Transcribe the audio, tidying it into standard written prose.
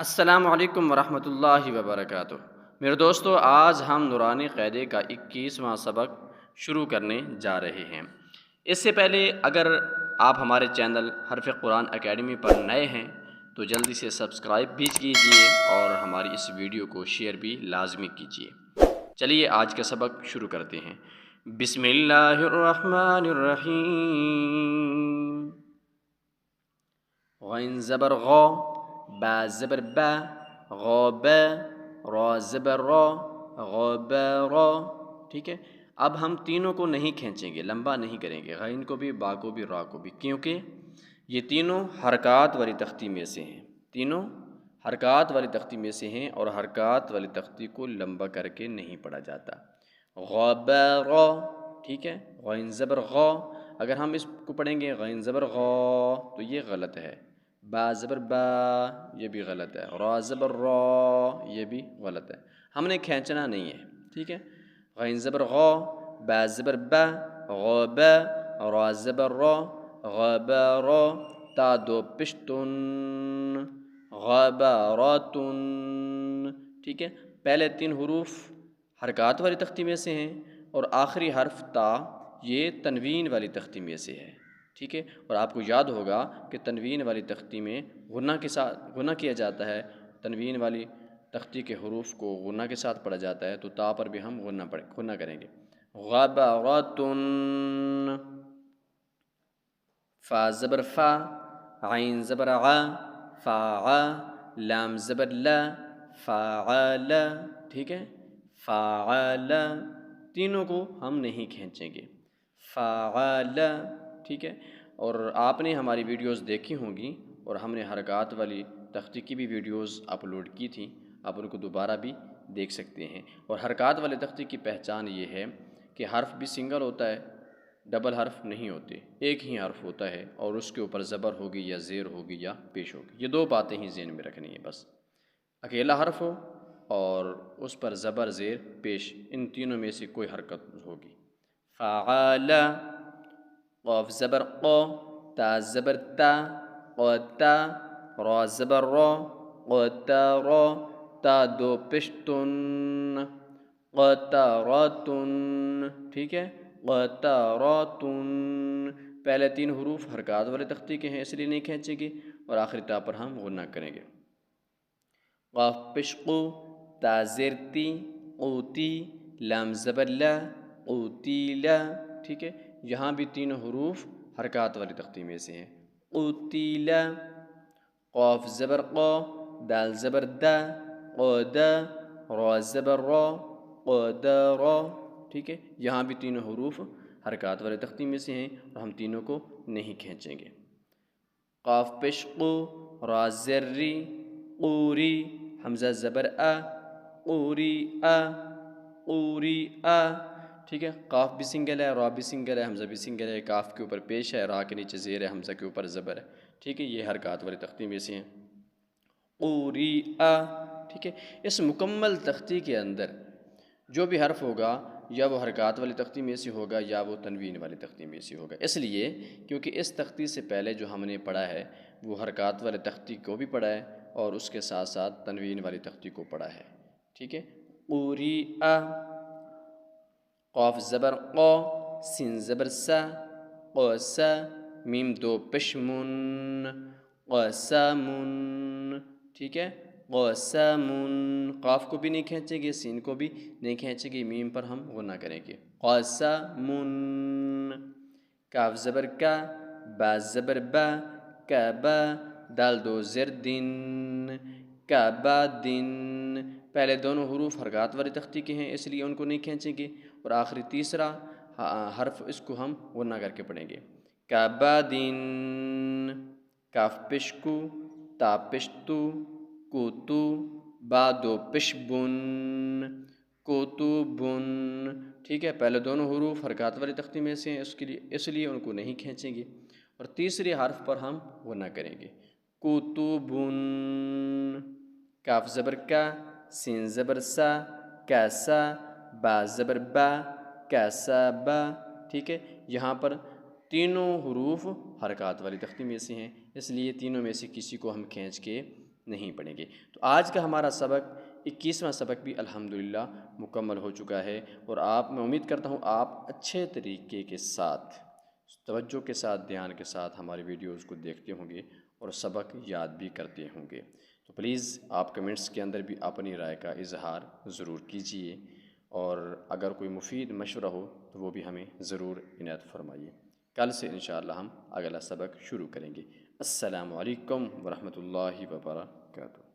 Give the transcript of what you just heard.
السلام علیکم ورحمۃ اللہ وبرکاتہ۔ میرے دوستو، آج ہم نورانی قاعدے کا 21واں سبق شروع کرنے جا رہے ہیں۔ اس سے پہلے اگر آپ ہمارے چینل حرف قرآن اکیڈمی پر نئے ہیں تو جلدی سے سبسکرائب بھی کیجیے اور ہماری اس ویڈیو کو شیئر بھی لازمی کیجیے۔ چلیے آج کا سبق شروع کرتے ہیں۔ بسم اللہ الرحمن الرحیم۔ غین زبر غ، با زبر با، غاب، را زبر را، غبار۔ ٹھیک ہے، اب ہم تینوں کو نہیں کھینچیں گے، لمبا نہیں کریں گے، غین کو بھی، با کو بھی، را کو بھی، کیونکہ یہ تینوں حرکات والی تختی میں سے ہیں، تینوں حرکات والی تختی میں سے ہیں اور حرکات والی تختی کو لمبا کر کے نہیں پڑھا جاتا۔ غبار، ٹھیک ہے، غین زبر غ، اگر ہم اس کو پڑھیں گے غین زبر غ تو یہ غلط ہے، با زبر با یہ بھی غلط ہے، را زبر را یہ بھی غلط ہے، ہم نے کھینچنا نہیں ہے، ٹھیک ہے۔ غین زبر غ، با زبر با، غب، را زبر را، غبار، تا دو پشتن، غباراتن، ٹھیک ہے۔ پہلے تین حروف حرکات والی تختی میں سے ہیں اور آخری حرف تا یہ تنوین والی تختی میں سے ہے، ٹھیک ہے۔ اور آپ کو یاد ہوگا کہ تنوین والی تختی میں غنہ کے ساتھ غنہ کیا جاتا ہے، تنوین والی تختی کے حروف کو غنہ کے ساتھ پڑھا جاتا ہے، تو تا پر بھی ہم غنہ کریں گے۔ غبراتن، فا زبر فا، عین زبر ع، فاع، لام زبر لا، فاعل، ٹھیک ہے، فاعل، تینوں کو ہم نہیں کھینچیں گے، فاعل، ٹھیک ہے۔ اور آپ نے ہماری ویڈیوز دیکھی ہوں گی اور ہم نے حرکات والی تختی کی بھی ویڈیوز اپلوڈ کی تھیں، آپ ان کو دوبارہ بھی دیکھ سکتے ہیں۔ اور حرکات والی تختی کی پہچان یہ ہے کہ حرف بھی سنگل ہوتا ہے، ڈبل حرف نہیں ہوتے، ایک ہی حرف ہوتا ہے اور اس کے اوپر زبر ہوگی یا زیر ہوگی یا پیش ہوگی، یہ دو باتیں ہی ذہن میں رکھنی ہے بس، اکیلا حرف ہو اور اس پر زبر زیر پیش، ان تینوں میں سے کوئی حرکت ہوگی۔ فعال، قاف زبر قا، تا زبر تا، قتا، را زبر را، قتارا، تا دو پشتن، قطاراتن، ٹھیک ہے، قطاراتن۔ پہلے تین حروف حرکات والے تختی کے ہیں اس لیے نہیں کھینچیں گے اور آخری تا پر ہم غنہ کریں گے۔ قاف پیش قو، تا زیر تی، قوتی، لام زبر لا، قوتیلا، ٹھیک ہے، یہاں بھی تینوں حروف حرکات والی تختی میں سے ہیں۔ قوتیلا، قاف زبر قا، دال زبر دا، قدا، را زبر را، قدارا، ٹھیک ہے، یہاں بھی تینوں حروف حرکات والے تختی میں سے ہیں اور ہم تینوں کو نہیں کھینچیں گے۔ قاف پیش قو، را زر ری، قوری، حمزہ زبر آ، قوری آ، قوری آ، ٹھیک ہے، قاف بھی سنگل ہے، را بھی سنگل ہے، حمزہ بھی سنگل ہے، کاف کے اوپر پیش ہے، را کے نیچے زیر ہے، حمزہ کے اوپر زبر ہے، ٹھیک ہے، یہ حرکات والی تختی میں سے ہیں۔ قوری آ، ٹھیک ہے، اس مکمل تختی کے اندر جو بھی حرف ہوگا یا وہ حرکات والی تختی میں سے ہوگا یا وہ تنوین والی تختی میں سے ہوگا، اس لیے کیونکہ اس تختی سے پہلے جو ہم نے پڑھا ہے وہ حرکات والی تختی کو بھی پڑھا ہے اور اس کے ساتھ ساتھ تنوین والی تختی کو پڑھا ہے، ٹھیک ہے۔ قوری آ، قاف زبر قا، سین زبر سا، قسا، میم دو پشمن، قسامن، ٹھیک ہے، قسامن، قاف کو بھی نہیں کھینچیں گے، سین کو بھی نہیں کھینچیں گے، میم پر ہم غنہ کریں گے، قسامن۔ کاف زبر کا، با زبر با، کعبہ، دال دو زر دن، کعبہ دن، پہلے دونوں حروف حرکات والی تختی کے ہیں اس لیے ان کو نہیں کھینچیں گے اور آخری تیسرا حرف اس کو ہم غنہ کر کے پڑھیں گے، کعبہ دن۔ کاف پشکو، تا پشتو، کوتو، با دو پشبن، کوتوبن، ٹھیک ہے، پہلے دونوں حروف حرکات والی تختی میں سے ہیں اس لیے ان کو نہیں کھینچیں گے اور تیسرے حرف پر ہم غنہ کریں گے، کوتوبن۔ کاف زبر کا، سین زبر سا، کیسا، با زبر با، کیسا با، ٹھیک ہے، یہاں پر تینوں حروف حرکات والی تختی میں سے ہیں اس لیے تینوں میں سے کسی کو ہم کھینچ کے نہیں پڑھیں گے۔ تو آج کا ہمارا سبق 21واں سبق بھی الحمدللہ مکمل ہو چکا ہے، اور میں امید کرتا ہوں آپ اچھے طریقے کے ساتھ، توجہ کے ساتھ، دھیان کے ساتھ ہماری ویڈیوز کو دیکھتے ہوں گے اور سبق یاد بھی کرتے ہوں گے۔ تو پلیز آپ کمنٹس کے اندر بھی اپنی رائے کا اظہار ضرور کیجیے، اور اگر کوئی مفید مشورہ ہو تو وہ بھی ہمیں ضرور عنایت فرمائیے۔ کل سے انشاءاللہ ہم اگلا سبق شروع کریں گے۔ السلام علیکم ورحمۃ اللہ وبرکاتہ۔